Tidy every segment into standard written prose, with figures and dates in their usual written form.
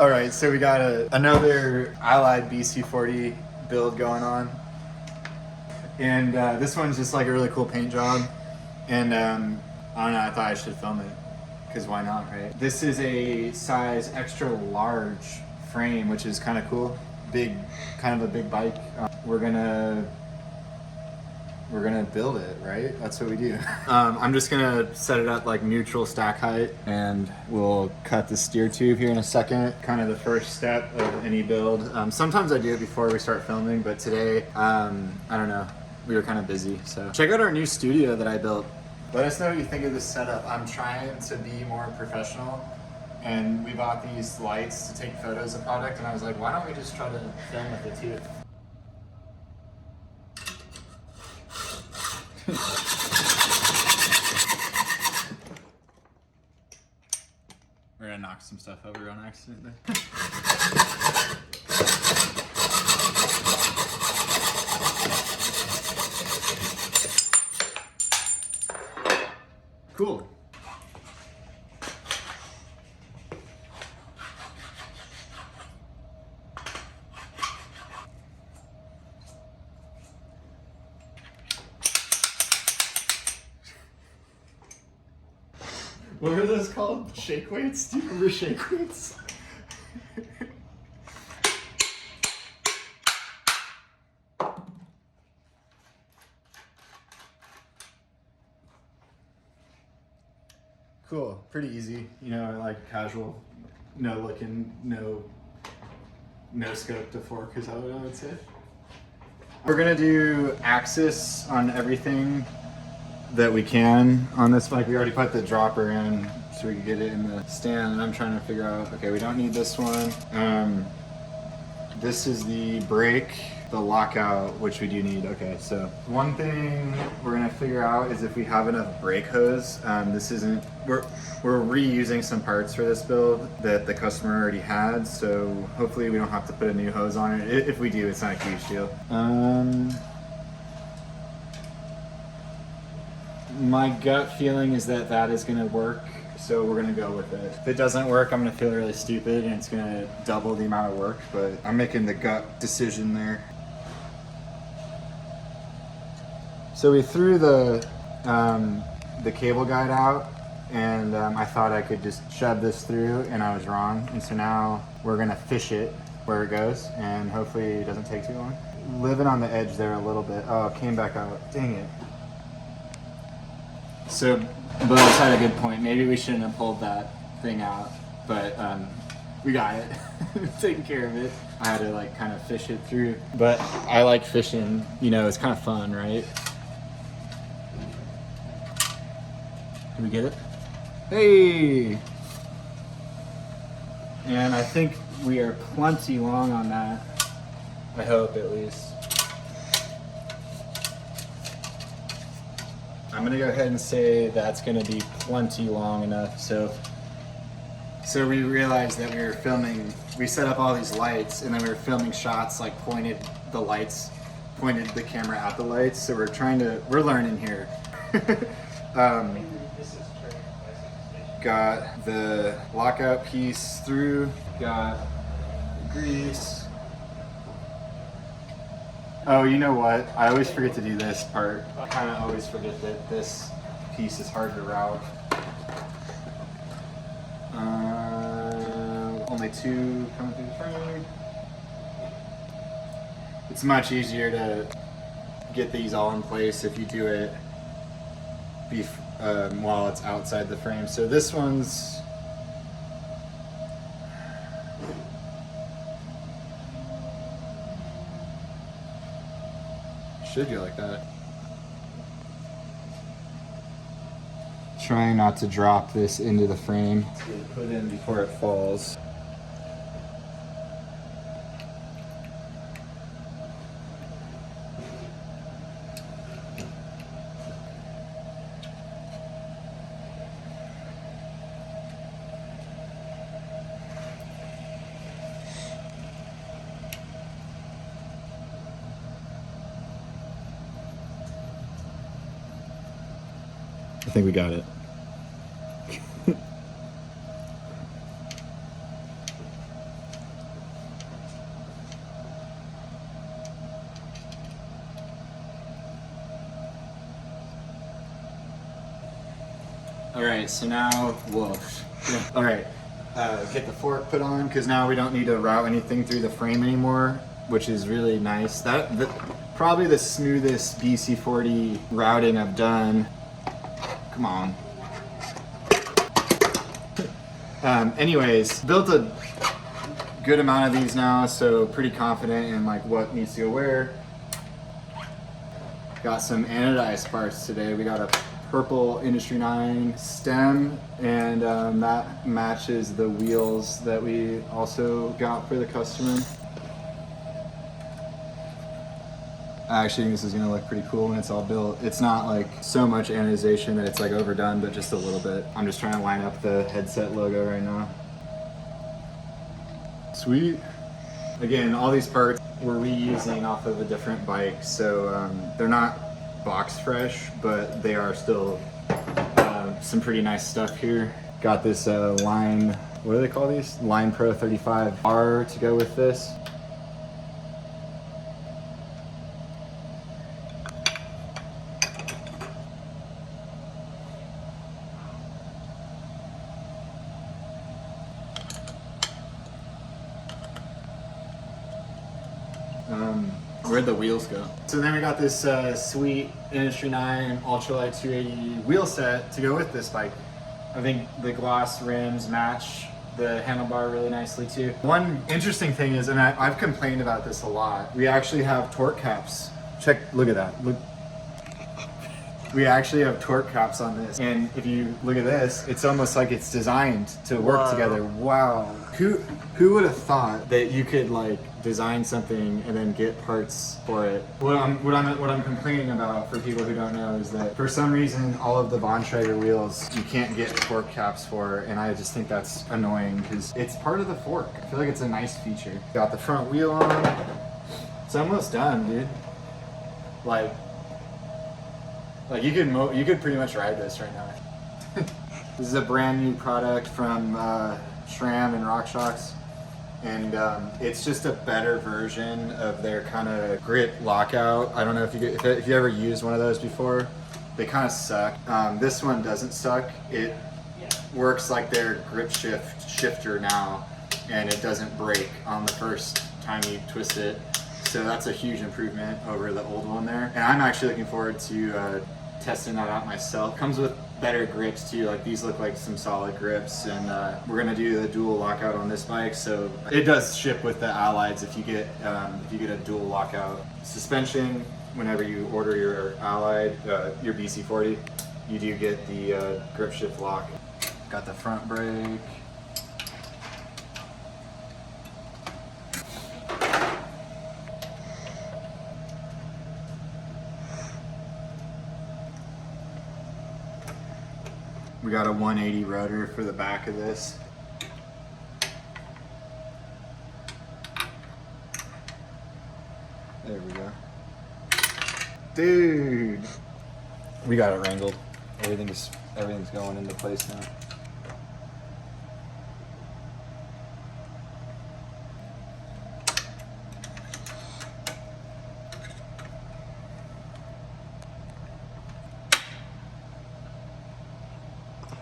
All right, so we got another Allied BC40 build going on. And this one's just like a really cool paint job. And I don't know, I thought I should film it, because why not, right? This is a size extra large frame, which is kind of cool. Big, kind of a big bike. We're gonna build it, right? That's what we do. I'm just gonna set it up like neutral stack height, and we'll cut the steer tube here in a second. Kind of the first step of any build. Sometimes I do it before we start filming, but today, I don't know, we were kind of busy. So check out our new studio that I built. Let us know what you think of this setup. I'm trying to be more professional, and we bought these lights to take photos of product, and I was like, why don't we just try to film with it too? We're gonna knock some stuff over on accident there. Cool. What were those called? Shake weights? Do you remember shake weights? Cool, pretty easy. You know, I like casual, no looking, no scope to fork is what I would say. We're gonna do axis on everything that we can on this bike. We already put the dropper in so we can get it in the stand, and I'm trying to figure out, okay, we don't need this one. This is the brake, the lockout, which we do need. Okay, so one thing we're gonna figure out is if we have enough brake hose. This isn't, we're reusing some parts for this build that the customer already had, so hopefully we don't have to put a new hose on it. If we do, it's not a huge deal. My gut feeling is that that is gonna work, so we're gonna go with it. If it doesn't work, I'm gonna feel really stupid and it's gonna double the amount of work, but I'm making the gut decision there. So we threw the cable guide out, and I thought I could just shove this through, and I was wrong. And so now we're gonna fish it where it goes, and hopefully it doesn't take too long. Living on the edge there a little bit. Oh, it came back out, dang it. So Buzz had a good point. Maybe we shouldn't have pulled that thing out, but we got it. Taking care of it. I had to like kind of fish it through, but I like fishing. You know, it's kind of fun, right? Can we get it? Hey! And I think we are plenty long on that. I hope, at least. I'm gonna go ahead and say that's gonna be plenty long enough. So we realized that we were filming, we set up all these lights, and then we were filming shots like pointed the camera at the lights. So we're learning here. Got the lockout piece through, got the grease. Oh, you know what? I always forget to do this part. I kind of always forget that this piece is hard to route. Only two coming through the frame. It's much easier to get these all in place if you do it while it's outside the frame. So this one's should go like that. Trying not to drop this into the frame. Let's get it put in before it falls. I think we got it. right, so now, whoa. Yeah. All right, get the fork put on, because now we don't need to route anything through the frame anymore, which is really nice. Probably the smoothest BC40 routing I've done. Come on. Anyways, built a good amount of these now, so pretty confident in like what needs to go where. Got some anodized parts today. We got a purple Industry 9 stem, and that matches the wheels that we also got for the customer. I actually think this is gonna look pretty cool when it's all built. It's not like so much anodization that it's like overdone, but just a little bit. I'm just trying to line up the headset logo right now. Sweet. Again, all these parts we're reusing off of a different bike, so they're not box fresh, but they are still some pretty nice stuff here. Got this Line, what do they call these? Line Pro 35R to go with this. Where'd the wheels go? So then we got this sweet Industry 9 Ultralight 280 wheel set to go with this bike. I think the gloss rims match the handlebar really nicely too. One interesting thing is, and I've complained about this a lot, we actually have torque caps. Look at that. Look. We actually have torque caps on this. And if you look at this, it's almost like it's designed to work together. Wow. Who would have thought that you could like design something and then get parts for it? What I'm complaining about, for people who don't know, is that for some reason all of the Bontrager wheels you can't get torque caps for, and I just think that's annoying because it's part of the fork. I feel like it's a nice feature. Got the front wheel on. It's almost done, dude. Like you could pretty much ride this right now. This is a brand new product from SRAM and RockShox, and it's just a better version of their kind of grip lockout. I don't know if you ever used one of those before. They kind of suck. This one doesn't suck. It works like their grip shifter now, and it doesn't break on the first time you twist it. So that's a huge improvement over the old one there. And I'm actually looking forward to testing that out myself. Comes with better grips too. Like these look like some solid grips, and we're gonna do the dual lockout on this bike. So it does ship with the Allieds if you get a dual lockout suspension. Whenever you order your Allied, your BC40, you do get the grip shift lock. Got the front brake. We got a 180 rotor for the back of this. There we go. Dude! We got it wrangled. Everything's going into place now.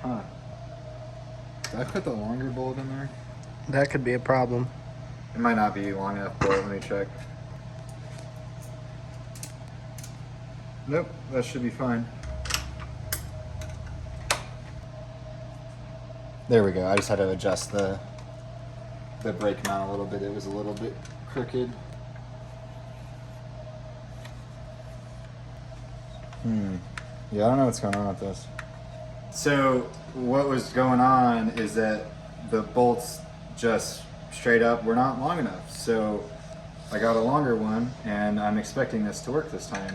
Huh. Did I put the longer bolt in there? That could be a problem. It might not be long enough bolt, let me check. Nope, that should be fine. There we go, I just had to adjust the brake mount a little bit. It was a little bit crooked. Yeah, I don't know what's going on with this. So what was going on is that the bolts just straight up were not long enough. So I got a longer one, and I'm expecting this to work this time.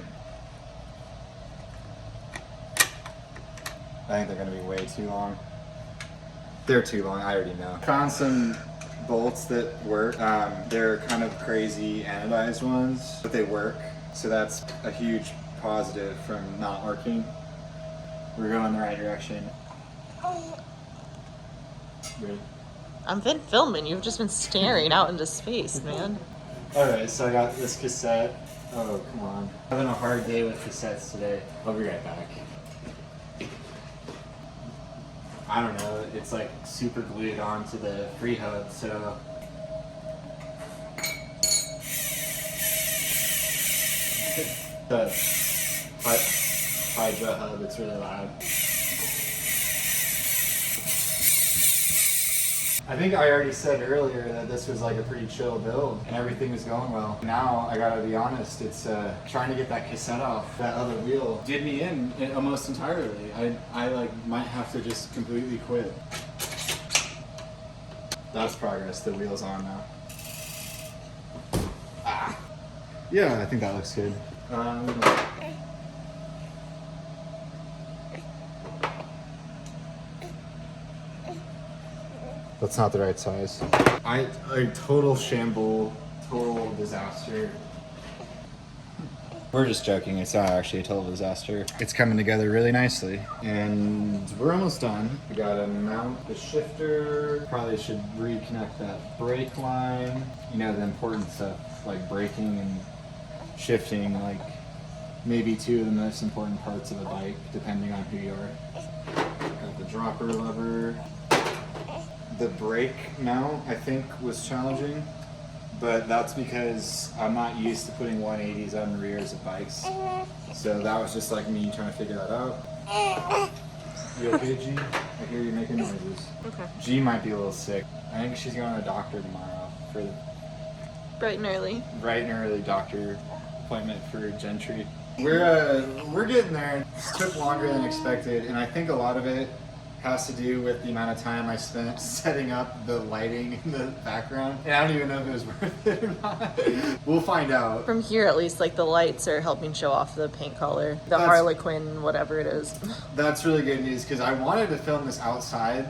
I think they're gonna be way too long. They're too long, I already know. Found some bolts that work. They're kind of crazy anodized ones, but they work. So that's a huge positive from not working. We're going in the right direction. Good. I've been filming. You've just been staring out into space, man. Alright, so I got this cassette. Oh, come on. Having a hard day with cassettes today. I'll be right back. I don't know, it's like super glued onto the free hub, so. The Hydra hub, it's really loud. I think I already said earlier that this was like a pretty chill build and everything was going well. Now, I gotta be honest, it's trying to get that cassette off that other wheel did me in almost entirely. I like might have to just completely quit. That's progress, the wheel's on now. Ah. Yeah, I think that looks good. That's not the right size. A total shamble, total disaster. We're just joking, it's not actually a total disaster. It's coming together really nicely. And we're almost done. We gotta mount the shifter. Probably should reconnect that brake line. You know, the importance of like braking and shifting, like maybe two of the most important parts of a bike, depending on who you are. Got the dropper lever. The brake mount, I think, was challenging, but that's because I'm not used to putting 180s on the rears of bikes. So that was just like me trying to figure that out. You okay, G? I hear you making noises. Okay. G might be a little sick. I think she's going to a doctor tomorrow for the Bright and early. bright and early doctor appointment for Gentry. We're getting there. It took longer than expected, and I think a lot of it has to do with the amount of time I spent setting up the lighting in the background. And I don't even know if it was worth it or not. We'll find out. From here, at least, like the lights are helping show off the paint color, the That's- Harlequin, whatever it is. That's really good news because I wanted to film this outside,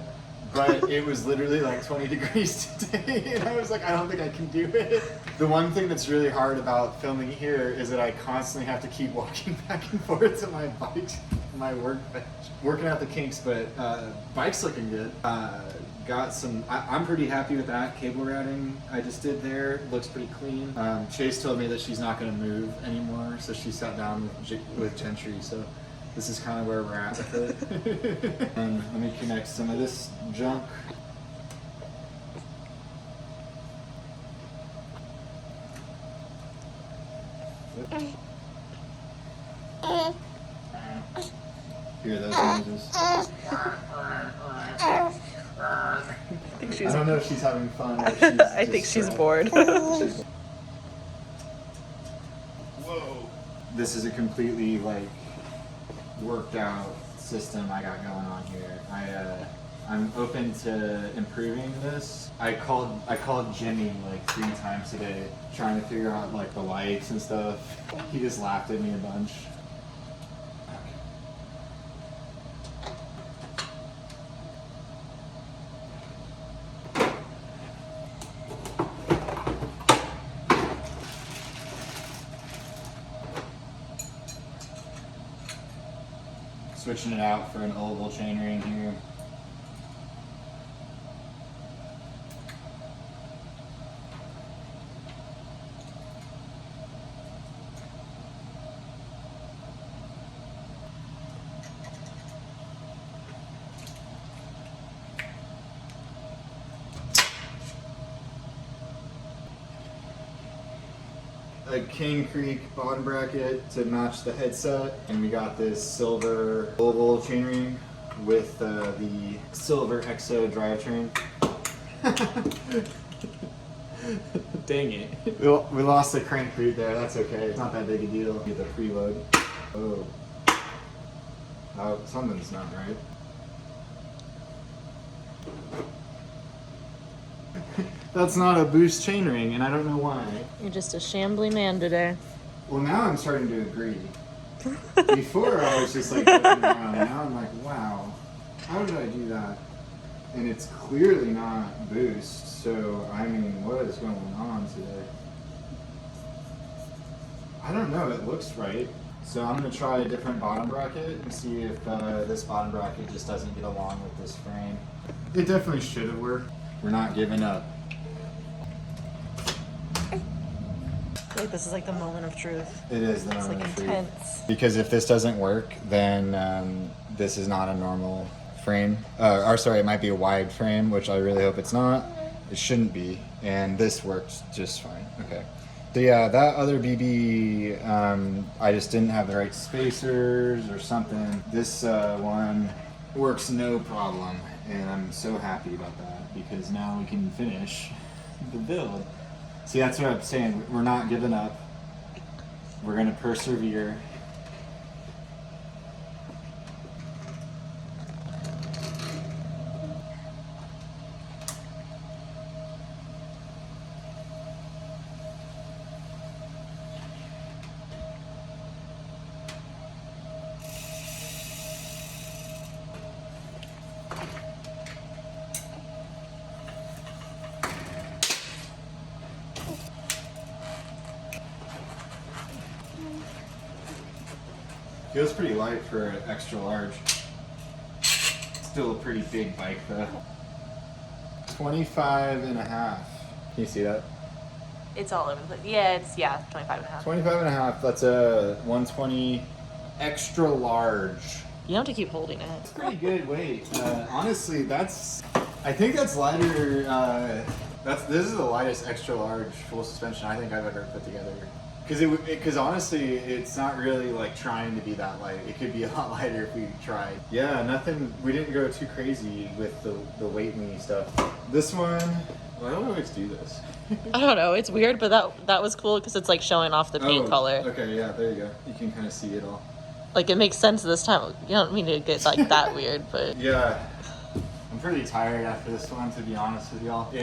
but it was literally like 20 degrees today, and I was like, I don't think I can do it. The one thing that's really hard about filming here is that I constantly have to keep walking back and forth to my bike, my workbench, working out the kinks, but bike's looking good. Got some, I'm pretty happy with that cable routing I just did there. Looks pretty clean. Chase told me that she's not gonna move anymore, so she sat down with Gentry, so this is kind of where we're at with it. And let me connect some of this junk. Hear those noises? I don't know if she's having fun or she's I think she's bored. Whoa. This is a completely like worked out system I got going on here. I'm open to improving this. I called Jimmy like 3 times today trying to figure out like the lights and stuff. He just laughed at me a bunch. Switching it out for an oval chainring here. A King Creek bottom bracket to match the headset, and we got this silver oval chainring with the silver XO drivetrain. Dang it. We lost the crank boot there, that's okay. It's not that big a deal. Get the preload. Oh. Oh, something's not right. That's not a boost chainring, and I don't know why. You're just a shambly man today. Well, now I'm starting to agree. Before I was just like looking around. Now I'm like, wow, how did I do that? And it's clearly not boost. So I mean, what is going on today? I don't know. It looks right. So I'm gonna try a different bottom bracket and see if this bottom bracket just doesn't get along with this frame. It definitely should have worked. We're not giving up. I feel like this is like the moment of truth. It is the It's like moment of truth. intense. Because if this doesn't work, then this is not a normal frame. Or sorry, it might be a wide frame, which I really hope it's not. It shouldn't be. And this works just fine. Okay. So yeah, that other BB, I just didn't have the right spacers or something. This one works no problem, and I'm so happy about that because now we can finish the build. See, that's what I'm saying. We're not giving up. We're gonna persevere. Feels pretty light for an extra large. Still a pretty big bike though. 25 and a half. Can you see that? It's all over the place. Yeah, it's 25 and a half. 25 and a half, that's a 120 extra large. You don't have to keep holding it. It's pretty good weight. Honestly, I think that's lighter, this is the lightest extra large full suspension I think I've ever put together. Because honestly, it's not really like trying to be that light. It could be a lot lighter if we tried. Yeah, nothing, we didn't go too crazy with the weight me stuff. This one, well, I don't always do this. I don't know. It's weird, but that was cool because it's like showing off the paint color. Okay, yeah, there you go. You can kind of see it all. Like it makes sense this time. You don't mean to get like that weird, but yeah. I'm pretty tired after this one, to be honest with y'all.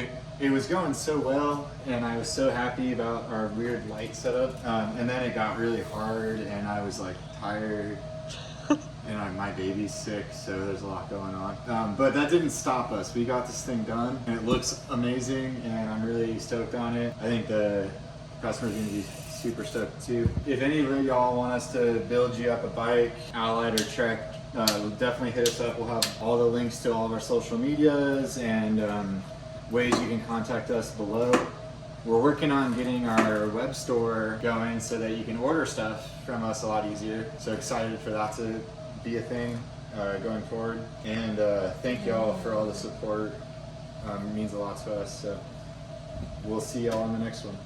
It was going so well, and I was so happy about our weird light setup. And then it got really hard, and I was like tired. And my baby's sick, so there's a lot going on. But that didn't stop us. We got this thing done, and it looks amazing, and I'm really stoked on it. I think the customer's gonna be super stoked too. If any of y'all want us to build you up a bike, Allied or Trek, definitely hit us up. We'll have all the links to all of our social medias and ways you can contact us below. We're working on getting our web store going so that you can order stuff from us a lot easier. So excited for that to be a thing going forward. And thank y'all for all the support. It means a lot to us. So we'll see y'all in the next one.